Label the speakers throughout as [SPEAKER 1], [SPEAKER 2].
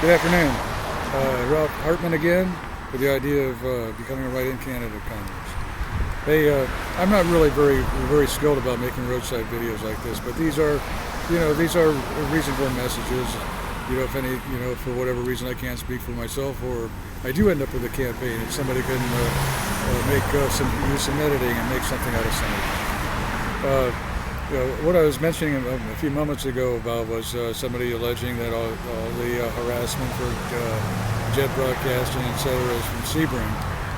[SPEAKER 1] Good afternoon. Ralph Hartman again with the idea of becoming a write-in candidate of Congress. I'm not really very skilled about making roadside videos like this, but these are reasonable messages. If for whatever reason I can't speak for myself, or I do end up with a campaign, and somebody can use some editing and make something out of something. What I was mentioning a few moments ago about was somebody alleging that all the harassment for jet broadcasting, etc., is from Sebring.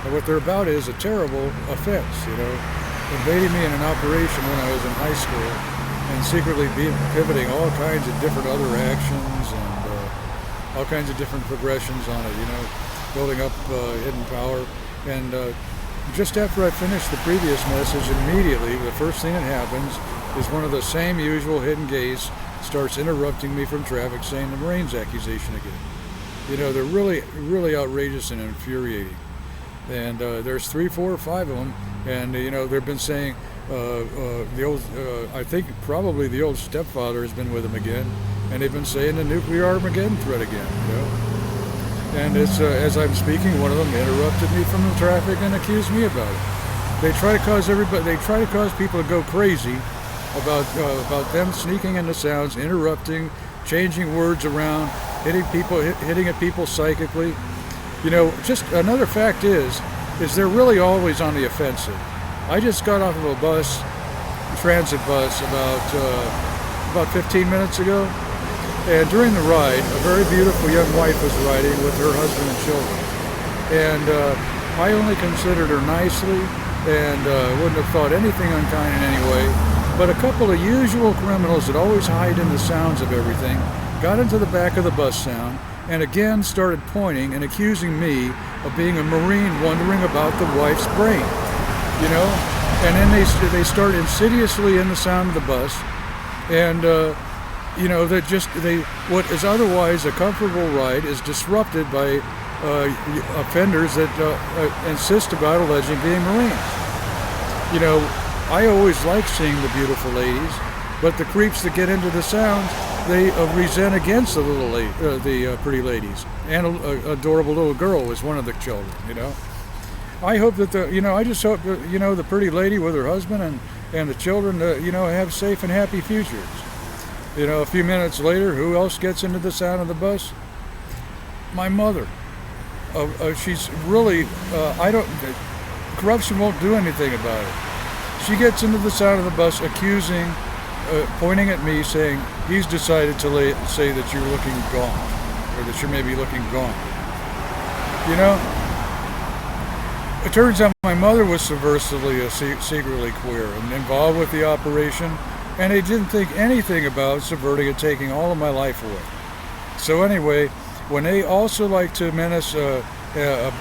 [SPEAKER 1] And what they're about is a terrible offense, invading me in an operation when I was in high school and secretly pivoting all kinds of different other actions and all kinds of different progressions on it, building up hidden power. And just after I finished the previous message, immediately the first thing that happens is one of the same usual hidden gays starts interrupting me from traffic, saying the Marines accusation again. They're really outrageous and infuriating. And there's 3, 4, or 5 of them, and they've been saying I think probably the old stepfather has been with them again, and they've been saying the nuclear Armageddon threat again. And it's as I'm speaking, one of them interrupted me from the traffic and accused me about it. They try to cause people to go crazy about them sneaking into sounds, interrupting, changing words around, hitting at people psychically. Just another fact is they're really always on the offensive. I just got off of a transit bus about 15 minutes ago, and during the ride, a very beautiful young wife was riding with her husband and children. And I only considered her nicely and wouldn't have thought anything unkind in any way. But a couple of usual criminals that always hide in the sounds of everything got into the back of the bus sound and again started pointing and accusing me of being a Marine wondering about the wife's brain. And then they start insidiously in the sound of the bus, and what is otherwise a comfortable ride is disrupted by offenders that insist about alleging being Marines. I always like seeing the beautiful ladies, but the creeps that get into the sounds, they resent against the pretty ladies. And an adorable little girl was one of the children. I hope that I just hope that the pretty lady with her husband and the children have safe and happy futures. A few minutes later, who else gets into the sound of the bus? My mother. She's really corruption won't do anything about it. She gets into the sound of the bus, accusing, pointing at me, saying he's decided to say that you're looking gaunt, or that you're maybe looking gaunt. It turns out my mother was subversively, secretly queer and involved with the operation, and they didn't think anything about subverting and taking all of my life away. So anyway, when they also like to menace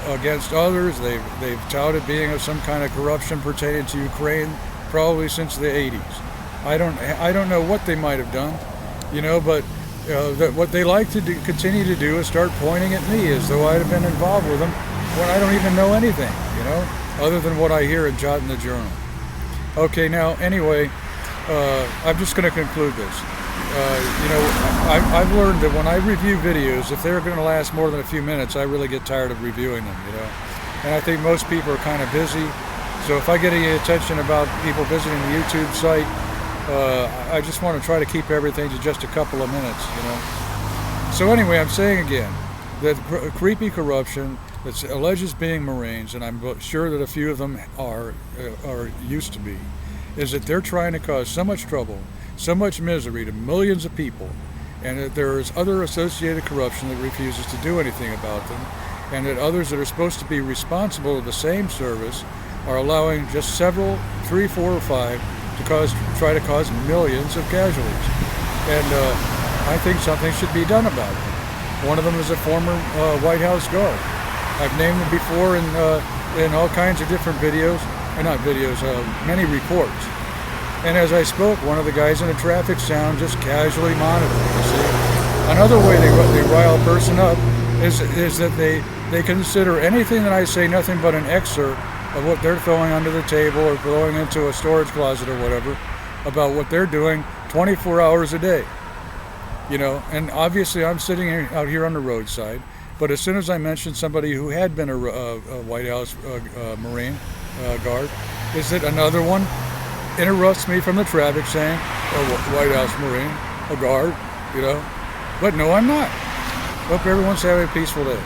[SPEAKER 1] against others, they've touted being of some kind of corruption pertaining to Ukraine, probably since the 80s. I don't know what they might have done, but what they like to continue to do is start pointing at me as though I'd have been involved with them when I don't even know anything, other than what I hear and jot in the journal. Okay, now anyway, I'm just going to conclude this. I've learned that when I review videos, if they're going to last more than a few minutes, I really get tired of reviewing them, And I think most people are kind of busy. So if I get any attention about people visiting the YouTube site, I just want to try to keep everything to just a couple of minutes, So anyway, I'm saying again that creepy corruption that alleges being Marines, and I'm sure that a few of them are used to be, is that they're trying to cause so much trouble, so much misery to millions of people, and that there is other associated corruption that refuses to do anything about them, and that others that are supposed to be responsible of the same service are allowing just several, 3, 4, or 5, to try to cause millions of casualties. And I think something should be done about it. One of them is a former White House guard. I've named them before in all kinds of different videos, many reports. And as I spoke, one of the guys in a traffic sound just casually monitoring, you see. Another way they rile a person up is that they consider anything that I say nothing but an excerpt of what they're throwing under the table or throwing into a storage closet or whatever, about what they're doing 24 hours a day. you know. And obviously, I'm sitting out here on the roadside. But as soon as I mentioned somebody who had been a White House Marine guard, is it another one interrupts me from the traffic saying, "A White House Marine, a guard," you know. But no, I'm not. Hope everyone's having a peaceful day.